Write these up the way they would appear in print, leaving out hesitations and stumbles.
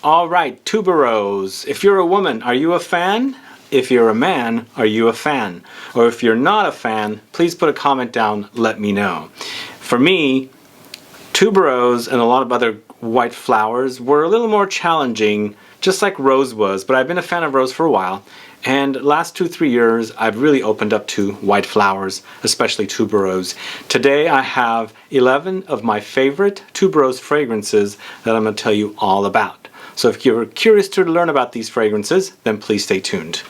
All right, Tuberose. If you're a woman, are you a fan? If you're a man, are you a fan? Or if you're not a fan, please put a comment down, let me know. For me, Tuberose and a lot of other white flowers were a little more challenging, just like Rose was, but I've been a fan of Rose for a while. And last 2-3 years, I've really opened up to white flowers, especially Tuberose. Today I have 11 of my favorite Tuberose fragrances that I'm going to tell you all about. So if you're curious to learn about these fragrances, then please stay tuned.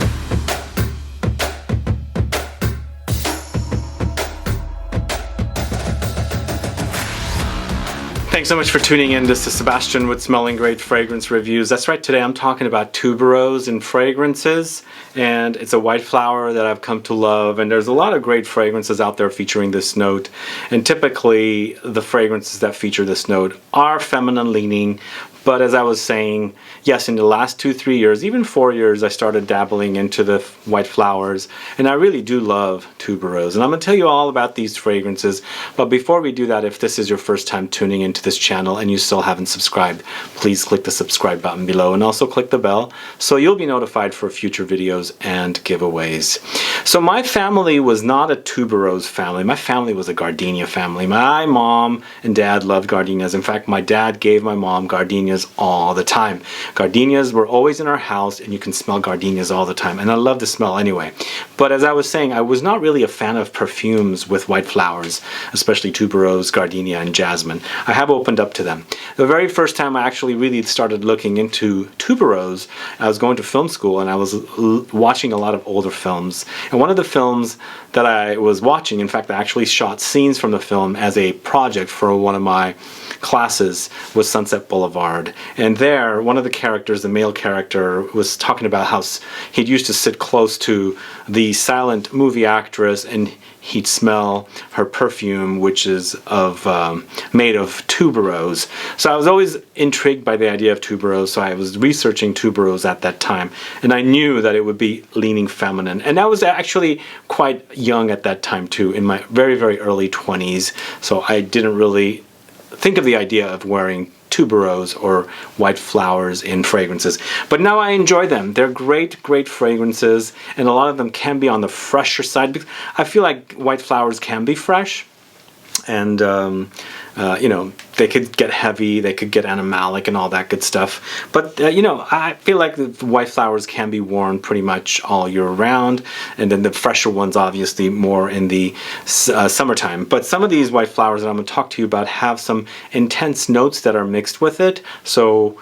Thanks so much for tuning in. This is Sebastian with Smelling Great Fragrance Reviews. That's right, today I'm talking about Tuberose and fragrances, and it's a white flower that I've come to love, and there's a lot of great fragrances out there featuring this note, and typically the fragrances that feature this note are feminine leaning. But as I was saying, yes, in the last 2-3 years, even 4 years, I started dabbling into the white flowers, and I really do love Tuberose. And I'm going to tell you all about these fragrances, but before we do that, if this is your first time tuning into this channel and you still haven't subscribed, please click the subscribe button below and also click the bell so you'll be notified for future videos and giveaways. So my family was not a Tuberose family. My family was a gardenia family. My mom and dad loved gardenias. In fact, my dad gave my mom gardenias all the time. Gardenias were always in our house, and you can smell gardenias all the time, and I love the smell anyway. But as I was saying, I was not really a fan of perfumes with white flowers, especially Tuberose, gardenia, and jasmine. I have opened up to them. The very first time I actually really started looking into Tuberose, I was going to film school, and I was watching a lot of older films. And one of the films that I was watching, in fact, I actually shot scenes from the film as a project for one of my classes, was Sunset Boulevard. And there, one of the characters, the male character, was talking about how he used to sit close to the silent movie actress and he'd smell her perfume, which is made of tuberose. So I was always intrigued by the idea of tuberose, so I was researching tuberose at that time, and I knew that it would be leaning feminine. And I was actually quite young at that time too, in my very, very early 20s, so I didn't really think of the idea of wearing tuberose or white flowers in fragrances. But now I enjoy them. They're great, great fragrances, and a lot of them can be on the fresher side, because I feel like white flowers can be fresh, and you know, they could get heavy, they could get animalic and all that good stuff. But you know, I feel like the white flowers can be worn pretty much all year round, and then the fresher ones obviously more in the summertime. But some of these white flowers that I'm going to talk to you about have some intense notes that are mixed with it. So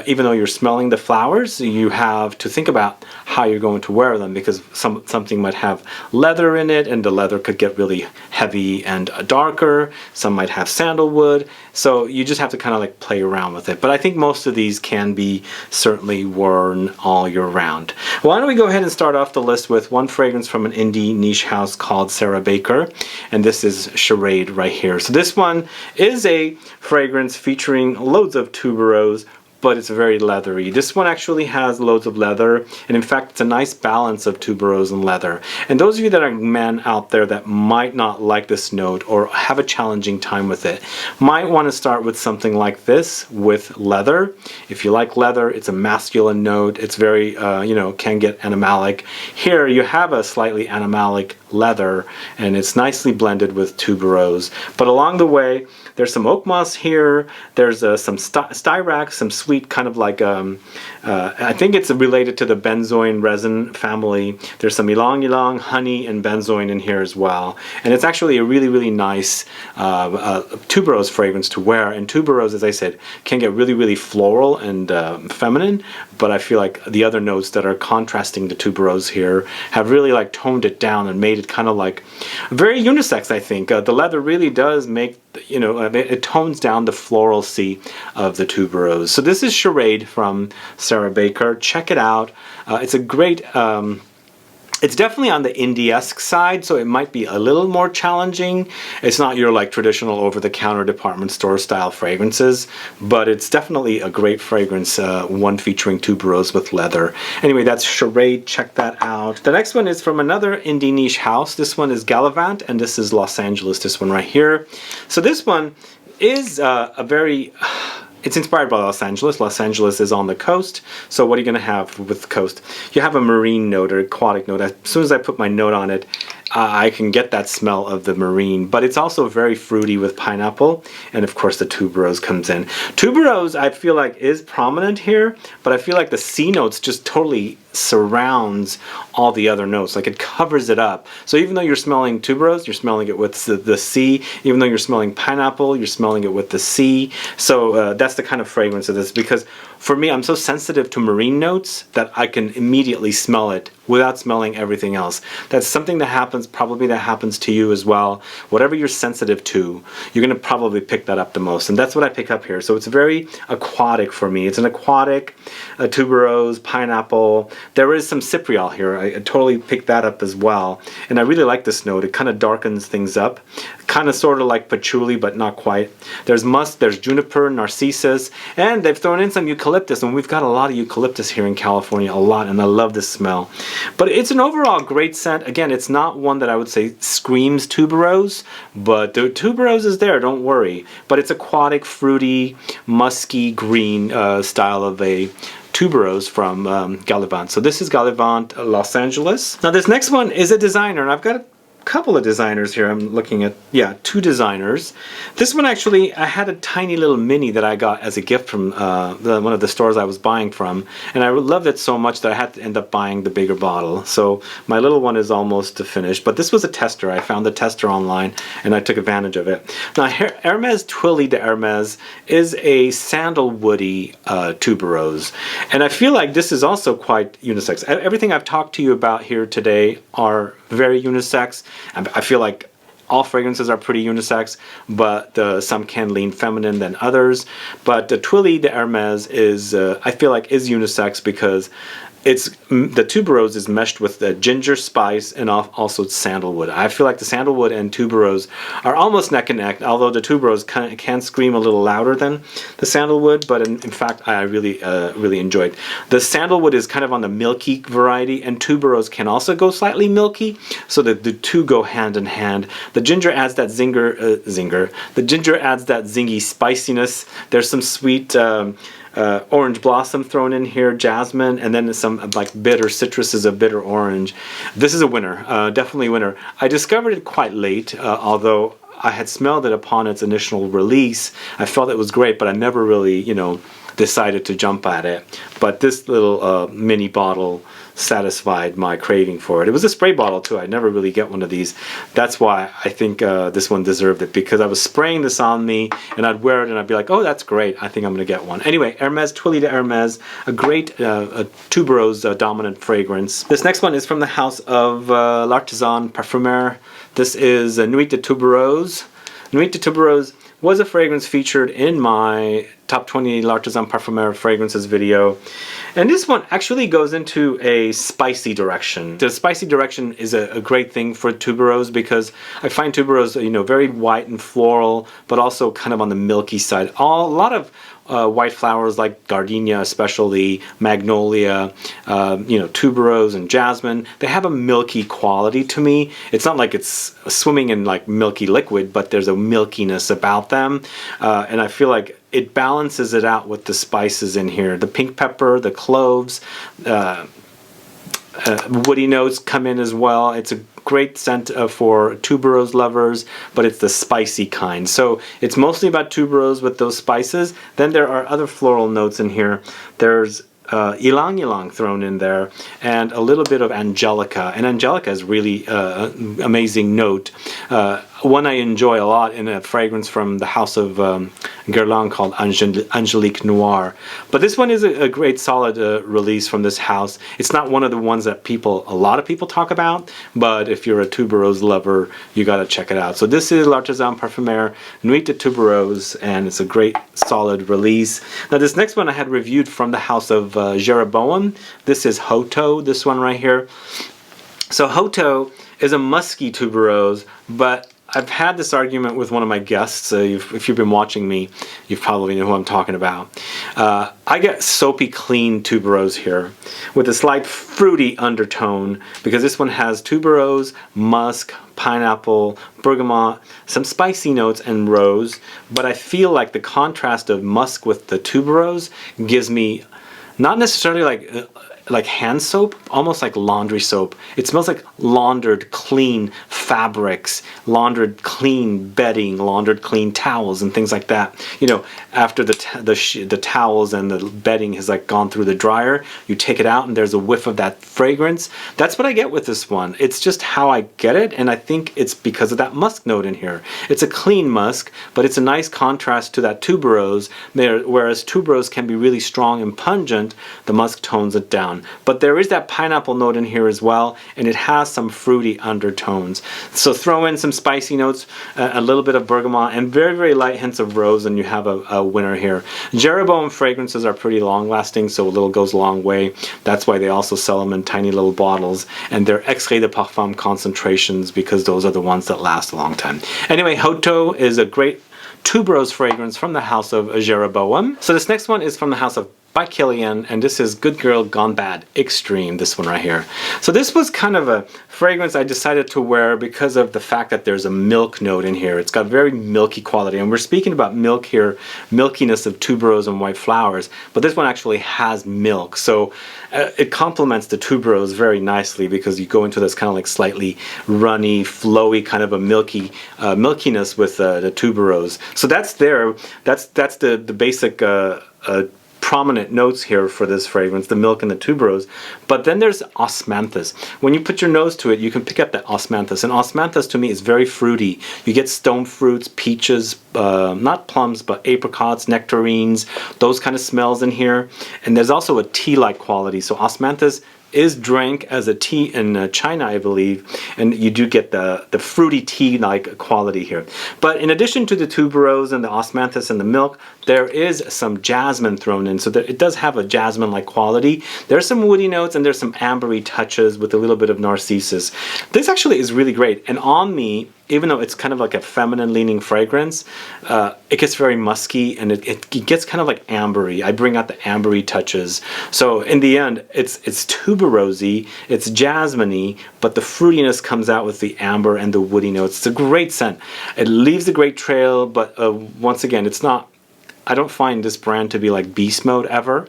even though you're smelling the flowers, you have to think about how you're going to wear them, because something might have leather in it, and the leather could get really heavy and darker. Some might have sandalwood. So you just have to kind of like play around with it. But I think most of these can be certainly worn all year round. Why don't we go ahead and start off the list with one fragrance from an indie niche house called Sarah Baker, and this is Charade right here. So this one is a fragrance featuring loads of tuberose, but it's very leathery. This one actually has loads of leather, and in fact it's a nice balance of tuberose and leather. And those of you that are men out there that might not like this note or have a challenging time with it might want to start with something like this with leather. If you like leather, it's a masculine note. It's very, you know, can get animalic. Here you have a slightly animalic leather, and it's nicely blended with tuberose. But along the way, there's some oak moss here, there's some styrax, some sweet kind of like, I think it's related to the benzoin resin family. There's some ylang-ylang, honey, and benzoin in here as well. And it's actually a really, really nice tuberose fragrance to wear. And tuberose, as I said, can get really, really floral and feminine, but I feel like the other notes that are contrasting the tuberose here have really like toned it down and made it kind of like very unisex, I think. The leather really does make, you know, it tones down the floralcy of the tuberose. So this is Charade from Sarah Baker. Check it out. It's a great, it's definitely on the indie-esque side, so it might be a little more challenging. It's not your like traditional over-the-counter department store style fragrances, but it's definitely a great fragrance, one featuring tuberose with leather. Anyway, that's Charade. Check that out. The next one is from another indie niche house. This one is Gallivant, and this is Los Angeles, this one right here. So this one is a very it's inspired by Los Angeles. Los Angeles is on the coast, so what are you going to have with the coast? You have a marine note or aquatic note. As soon as I put my note on it, I can get that smell of the marine, but it's also very fruity with pineapple, and of course the tuberose comes in. Tuberose, I feel like, is prominent here, but I feel like the C notes just totally surrounds all the other notes, like it covers it up. So even though you're smelling tuberose, you're smelling it with the C. Even though you're smelling pineapple, you're smelling it with the C. So that's the kind of fragrance of this, because for me, I'm so sensitive to marine notes that I can immediately smell it without smelling everything else. That's something that happens, probably that happens to you as well. Whatever you're sensitive to, you're going to probably pick that up the most, and that's what I pick up here. So it's very aquatic for me. It's an aquatic, tuberose, pineapple. There is some cypriol here. I totally picked that up as well, and I really like this note. It kind of darkens things up, kind of sort of like patchouli, but not quite. There's musk, there's juniper, narcissus, and they've thrown in some eucalyptus, and we've got a lot of eucalyptus here in California, a lot, and I love this smell. But it's an overall great scent. Again, it's not one that I would say screams tuberose, but the tuberose is there, don't worry. But it's aquatic, fruity, musky, green style of a tuberose from Gallivant. So this is Gallivant Los Angeles. Now this next one is a designer, and I've got a couple of designers here. I'm looking at, yeah, 2 designers. This one actually, I had a tiny little mini that I got as a gift from one of the stores I was buying from, and I loved it so much that I had to end up buying the bigger bottle. So my little one is almost finished, but this was a tester. I found the tester online and I took advantage of it. Now Hermes Twilly de Hermes is a sandalwoody tuberose, and I feel like this is also quite unisex. Everything I've talked to you about here today are very unisex. I feel like all fragrances are pretty unisex, but some can lean feminine than others. But the Twilly de Hermes is, I feel like, is unisex because the tuberose is meshed with the ginger spice and also sandalwood. I feel like the sandalwood and tuberose are almost neck and neck, although the tuberose can scream a little louder than the sandalwood, but in fact I really enjoyed. The sandalwood is kind of on the milky variety, and tuberose can also go slightly milky, so that the two go hand in hand. The ginger adds that the ginger adds that zingy spiciness. There's some sweet orange blossom thrown in here, jasmine, and then some like bitter citruses of bitter orange. This is a winner, definitely a winner. I discovered it quite late, although I had smelled it upon its initial release. I felt it was great, but I never really, decided to jump at it. But this little mini bottle satisfied my craving for it. It was a spray bottle too. I never really get one of these. That's why I think this one deserved it, because I was spraying this on me and I'd wear it and I'd be like, oh, that's great, I think I'm gonna get one. Anyway, Hermes Twilly de Hermes, a great tuberose dominant fragrance. This next one is from the house of L'Artisan Parfumeur. This is Nuit de Tuberose. Nuit de Tuberose was a fragrance featured in my top 20 L'Artisan Parfumeur fragrances video. And this one actually goes into a spicy direction. The spicy direction is a great thing for tuberose, because I find tuberose, very white and floral, but also kind of on the milky side. A lot of white flowers like gardenia, especially magnolia, tuberose and jasmine, they have a milky quality to me. It's not like it's swimming in like milky liquid, but there's a milkiness about them, and I feel like it balances it out with the spices in here. The pink pepper, the cloves, woody notes come in as well. It's a great scent for tuberose lovers, but it's the spicy kind. So it's mostly about tuberose with those spices. Then there are other floral notes in here. There's Ylang-Ylang thrown in there, and a little bit of Angelica. And Angelica is really amazing note. One I enjoy a lot in a fragrance from the house of Guerlain called Angelique Noir. But this one is a great solid release from this house. It's not one of the ones that a lot of people talk about, but if you're a tuberose lover, you gotta check it out. So this is L'Artisan Parfumeur Nuit de Tuberose, and it's a great solid release. Now this next one I had reviewed from the house of Jeroboam. This is HAUTO, this one right here. So HAUTO is a musky tuberose, but I've had this argument with one of my guests. If you've been watching me, you probably know who I'm talking about. I get soapy clean tuberose here with a slight fruity undertone because this one has tuberose, musk, pineapple, bergamot, some spicy notes, and rose. But I feel like the contrast of musk with the tuberose gives me not necessarily like hand soap, almost like laundry soap. It smells like laundered clean fabrics, laundered clean bedding, laundered clean towels and things like that. You know, after the towels and the bedding has like gone through the dryer, you take it out and there's a whiff of that fragrance. That's what I get with this one. It's just how I get it, and I think it's because of that musk note in here. It's a clean musk, but it's a nice contrast to that tuberose, whereas tuberose can be really strong and pungent, the musk tones it down. But there is that pineapple note in here as well, and it has some fruity undertones. So throw in some spicy notes, a little bit of bergamot, and very, very light hints of rose, and you have a winner here. Jeroboam fragrances are pretty long-lasting, so a little goes a long way. That's why they also sell them in tiny little bottles, and they're extrait de parfum concentrations because those are the ones that last a long time. Anyway, HAUTO is a great tuberose fragrance from the house of Jeroboam. So this next one is from the house of by Kilian, and this is Good Girl Gone Bad Extreme, this one right here. So this was kind of a fragrance I decided to wear because of the fact that there's a milk note in here. It's got very milky quality, and we're speaking about milk here, milkiness of tuberose and white flowers, but this one actually has milk. So it complements the tuberose very nicely because you go into this kind of like slightly runny, flowy kind of a milky milkiness with the tuberose. So that's there. That's the basic prominent notes here for this fragrance, the milk and the tuberose. But then there's osmanthus. When you put your nose to it, you can pick up that osmanthus, and osmanthus to me is very fruity. You get stone fruits, peaches, not plums, but apricots, nectarines, those kind of smells in here. And there's also a tea-like quality. So osmanthus is drank as a tea in China, I believe, and you do get the fruity tea-like quality here. But in addition to the tuberose and the osmanthus and the milk, there is some jasmine thrown in, so that it does have a jasmine-like quality. There's some woody notes and there's some ambery touches with a little bit of narcissus. This actually is really great, and on me, even though it's kind of like a feminine-leaning fragrance, it gets very musky, and it gets kind of like ambery. I bring out the ambery touches. So in the end, it's tuberosy, it's jasmine-y, but the fruitiness comes out with the amber and the woody notes. It's a great scent. It leaves a great trail, but once again, it's not. I don't find this brand to be like beast mode ever.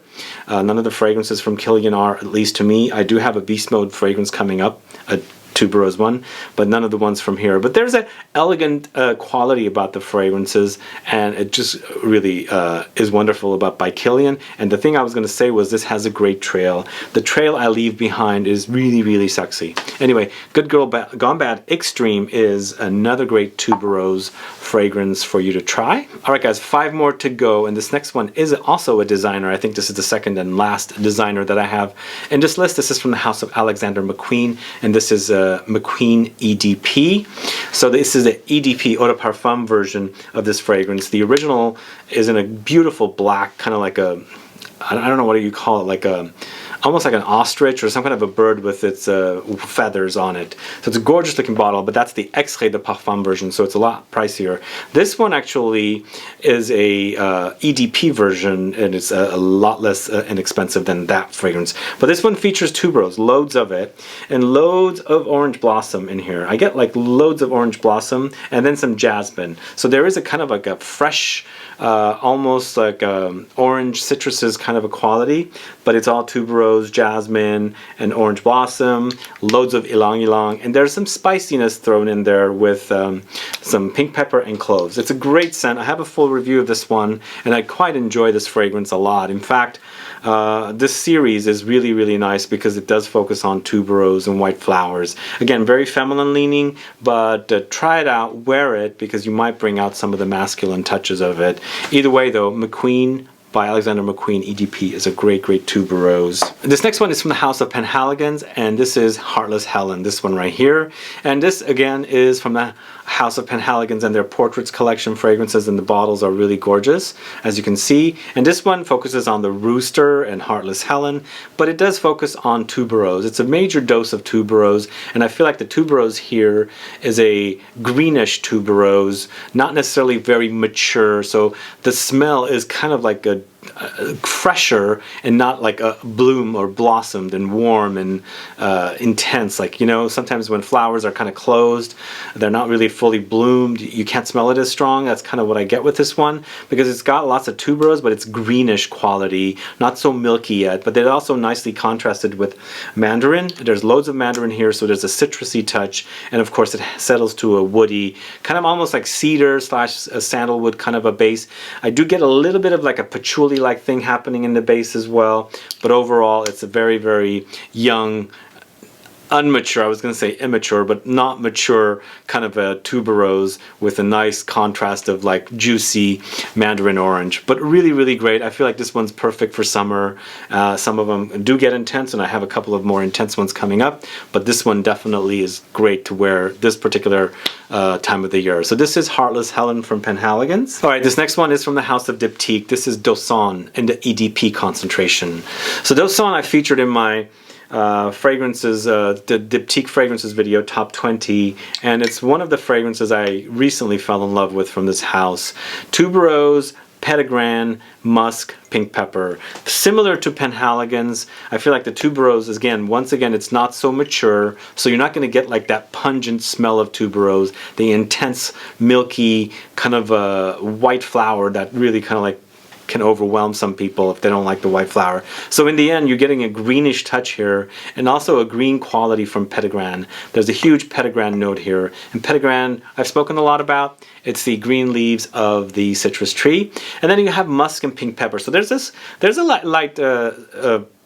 None of the fragrances from Kilian are, at least to me. I do have a beast mode fragrance coming up, a tuberose one, but none of the ones from here. But there's an elegant quality about the fragrances, and it just really is wonderful about by Kilian. And the thing I was going to say was this has a great trail. The trail I leave behind is really, really sexy. Anyway, Good Girl Gone Bad Extreme is another great tuberose fragrance for you to try. All right, guys, 5 more to go, and this next one is also a designer. I think this is the second and last designer that I have in this list. This is from the house of Alexander McQueen, and this is McQueen EDP. So this is the EDP Eau de Parfum version of this fragrance. The original is in a beautiful black, kind of like a, I don't know what do you call it, like a, almost like an ostrich or some kind of a bird with its feathers on it. So it's a gorgeous looking bottle, but that's the extrait de parfum version, so it's a lot pricier. This one actually is a EDP version, and it's a lot less inexpensive than that fragrance. But this one features tuberose, loads of it, and loads of orange blossom in here. I get like loads of orange blossom and then some jasmine. So there is a kind of like a fresh, almost like orange citruses kind of a quality, but it's all tuberose, jasmine, and orange blossom, loads of Ylang-Ylang, and there's some spiciness thrown in there with some pink pepper and cloves. It's a great scent. I have a full review of this one, and I quite enjoy this fragrance a lot. In fact, this series is really, really nice because it does focus on tuberose and white flowers. Again, very feminine leaning, but try it out, wear it, because you might bring out some of the masculine touches of it. Either way though, McQueen, by Alexander McQueen EDP is a great, great tuberose. This next one is from the house of Penhaligons, and this is Heartless Helen, this one right here. And this again is from the house of Penhaligons and their Portraits collection fragrances, and the bottles are really gorgeous, as you can see. And this one focuses on the Rooster and Heartless Helen, but it does focus on tuberose. It's a major dose of tuberose, and I feel like the tuberose here is a greenish tuberose, not necessarily very mature, so the smell is kind of like a fresher and not like a bloom or blossomed and warm and intense. Like, you know, sometimes when flowers are kind of closed, they're not really fully bloomed, you can't smell it as strong. That's kind of what I get with this one, because it's got lots of tuberose, but it's greenish quality, not so milky yet, but they're also nicely contrasted with Mandarin. There's loads of Mandarin here, so there's a citrusy touch, and of course it settles to a woody, kind of almost like cedar slash a sandalwood kind of a base. I do get a little bit of like a patchouli like thing happening in the base as well, but overall it's a very, very young, unmature, I was going to say immature, but not mature kind of a tuberose with a nice contrast of like juicy mandarin orange, but really, really great. I feel like this one's perfect for summer. Some of them do get intense, and I have a couple of more intense ones coming up, but this one definitely is great to wear this particular time of the year. So this is Heartless Helen from Penhaligons. All right, this next one is from the house of Diptyque. This is Dosan in the EDP concentration. So Dosan I featured in my fragrances, the Diptyque fragrances video, top 20, and it's one of the fragrances I recently fell in love with from this house. Tuberose, Petitgrain, Musk, Pink Pepper. Similar to Penhaligons, I feel like the tuberose is, again, once again, it's not so mature, so you're not going to get like that pungent smell of tuberose, the intense, milky, kind of a white flower that really kind of like can overwhelm some people if they don't like the white flower. So in the end, you're getting a greenish touch here, and also a green quality from Petitgrain. There's a huge Petitgrain note here, and Petitgrain I've spoken a lot about. It's the green leaves of the citrus tree, and then you have musk and pink pepper. So there's a light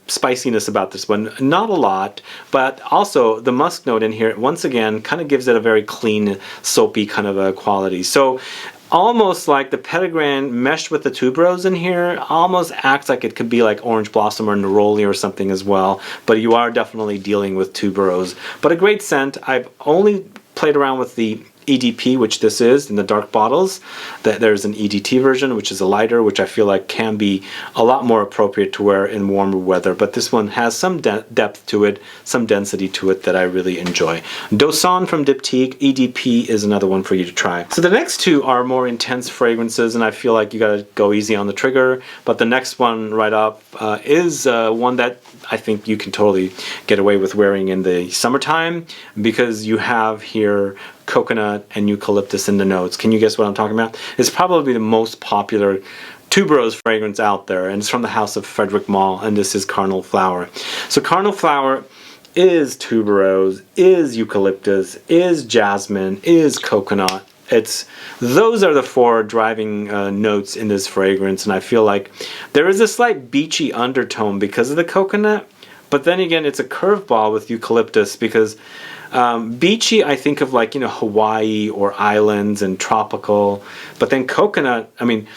spiciness about this one, not a lot, but also the musk note in here once again kind of gives it a very clean, soapy kind of a quality. So almost like the Petitgrain meshed with the tuberose in here, almost acts like it could be like orange blossom or neroli or something as well, but you are definitely dealing with tuberose. But a great scent. I've only played around with the EDP, which this is, in the dark bottles. That there's an EDT version, which is a lighter, which I feel like can be a lot more appropriate to wear in warmer weather, but this one has some depth to it, some density to it that I really enjoy. Dosan from Diptyque, EDP is another one for you to try. So the next two are more intense fragrances, and I feel like you gotta go easy on the trigger, but the next one right up is one that I think you can totally get away with wearing in the summertime, because you have here coconut and eucalyptus in the notes. Can you guess what I'm talking about? It's probably the most popular tuberose fragrance out there, and it's from the house of Frederic Malle, and this is Carnal Flower. So Carnal Flower is tuberose, is eucalyptus, is jasmine, is coconut. Those are the four driving notes in this fragrance, and I feel like there is a slight beachy undertone because of the coconut, but then again it's a curveball with eucalyptus, because beachy I think of like, you know, Hawaii or islands and tropical, but then coconut, I mean,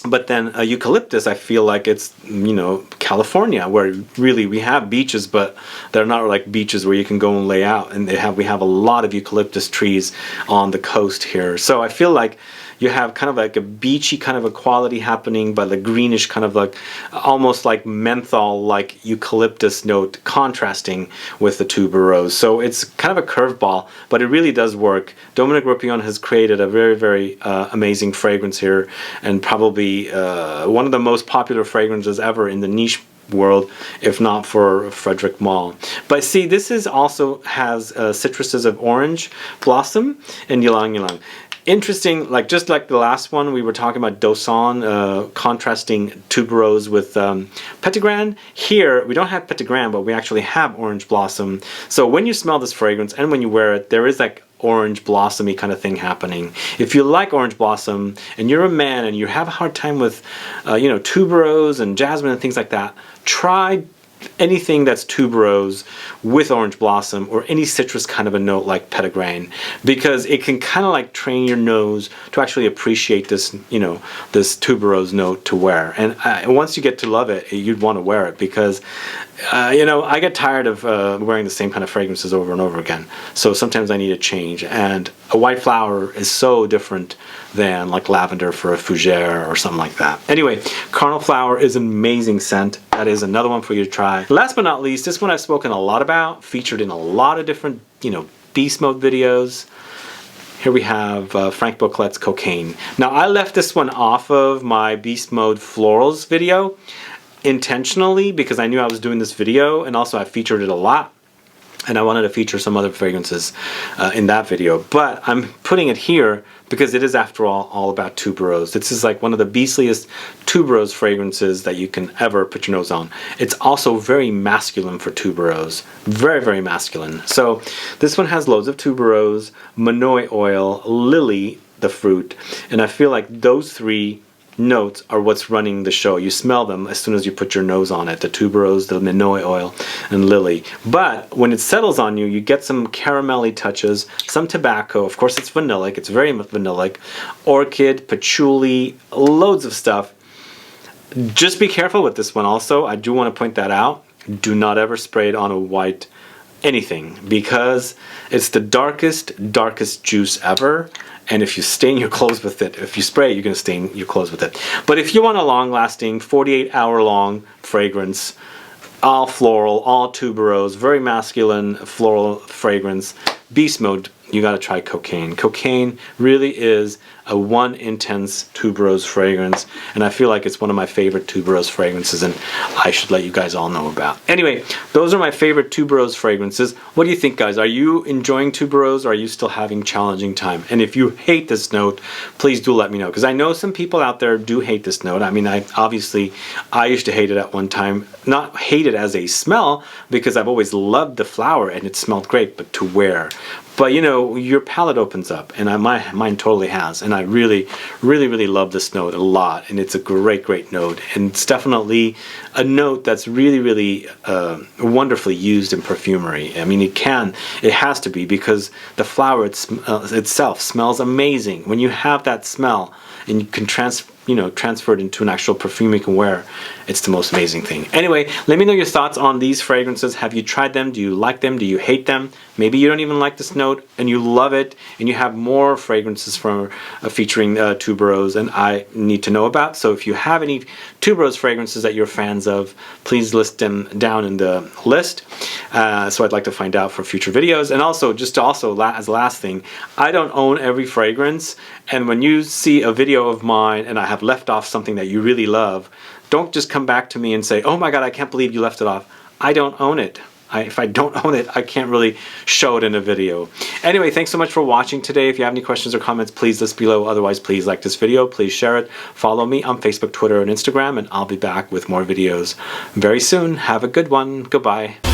but then eucalyptus I feel like it's, you know, California, where really we have beaches, but they're not like beaches where you can go and lay out, and we have a lot of eucalyptus trees on the coast here. So I feel like you have kind of like a beachy kind of a quality happening, but the greenish kind of like almost like menthol like eucalyptus note contrasting with the tuberose. So it's kind of a curveball, but it really does work. Dominic Ropion has created a very, very amazing fragrance here, and probably one of the most popular fragrances ever in the niche world, if not for Frederic Malle. But see, this is also has citruses of orange blossom and Ylang-Ylang. Interesting, like just like the last one, we were talking about Dosan, contrasting tuberose with Petitgrain. Here, we don't have Petitgrain, but we actually have orange blossom. So when you smell this fragrance and when you wear it, there is like orange blossomy kind of thing happening. If you like orange blossom and you're a man and you have a hard time with, you know, tuberose and jasmine and things like that, try anything that's tuberose with orange blossom or any citrus kind of a note like Petitgrain, because it can kind of like train your nose to actually appreciate this, you know, this tuberose note to wear. And once you get to love it, you'd want to wear it, because you know, I get tired of wearing the same kind of fragrances over and over again. So sometimes I need a change, and a white flower is so different than like lavender for a fougere or something like that. Anyway, Carnal flower is an amazing scent. That is another one for you to try. Last but not least, this one I've spoken a lot about, featured in a lot of different, you know, beast mode videos. Here we have Frank BOCLET's Cocaine. Now I left this one off of my beast mode florals video intentionally because I knew I was doing this video, and also I featured it a lot, and I wanted to feature some other fragrances in that video. But I'm putting it here because it is, after all about tuberose. This is like one of the beastliest tuberose fragrances that you can ever put your nose on. It's also very masculine for tuberose. Very, very masculine. So this one has loads of tuberose, Monoi oil, lily, the fruit, and I feel like those three notes are what's running the show. You smell them as soon as you put your nose on it, the tuberose, the Monoi oil, and lily. But when it settles on you, you get some caramelly touches, some tobacco. Of course, it's vanillic. It's very vanillic. Orchid, patchouli, loads of stuff. Just be careful with this one also. I do want to point that out. Do not ever spray it on a white anything, because it's the darkest juice ever. And if you stain your clothes with it, if you spray it, you're going to stain your clothes with it. But if you want a long-lasting, 48-hour-long fragrance, all floral, all tuberose, very masculine floral fragrance, beast mode, you got to try Cocaine. Cocaine really is a one intense tuberose fragrance, and I feel like it's one of my favorite tuberose fragrances, and I should let you guys all know about. Anyway, those are my favorite tuberose fragrances. What do you think, guys? Are you enjoying tuberose, or are you still having challenging time? And if you hate this note, please do let me know, because I know some people out there do hate this note. I mean, I used to hate it at one time. Not hate it as a smell, because I've always loved the flower and it smelled great, but to wear. But you know, your palate opens up, and mine totally has, and I really love this note a lot, and it's a great note, and it's definitely a note that's really wonderfully used in perfumery. I mean, it has to be, because the flower itself smells amazing. When you have that smell and you can transfer it into an actual perfume you can wear, it's the most amazing thing. Anyway, let me know your thoughts on these fragrances. Have you tried them? Do you like them? Do you hate them? Maybe you don't even like this note and you love it, and you have more fragrances from featuring tuberose and I need to know about. So if you have any tuberose fragrances that you're fans of, please list them down in the list. So I'd like to find out for future videos. And also, as the last thing, I don't own every fragrance, and when you see a video of mine and I have left off something that you really love, don't just come back to me and say, oh my god, I can't believe you left it off. I don't own it. If I don't own it, I can't really show it in a video. Anyway, thanks so much for watching today. If you have any questions or comments, please list below. Otherwise, please like this video. Please share it. Follow me on Facebook, Twitter, and Instagram, and I'll be back with more videos very soon. Have a good one. Goodbye.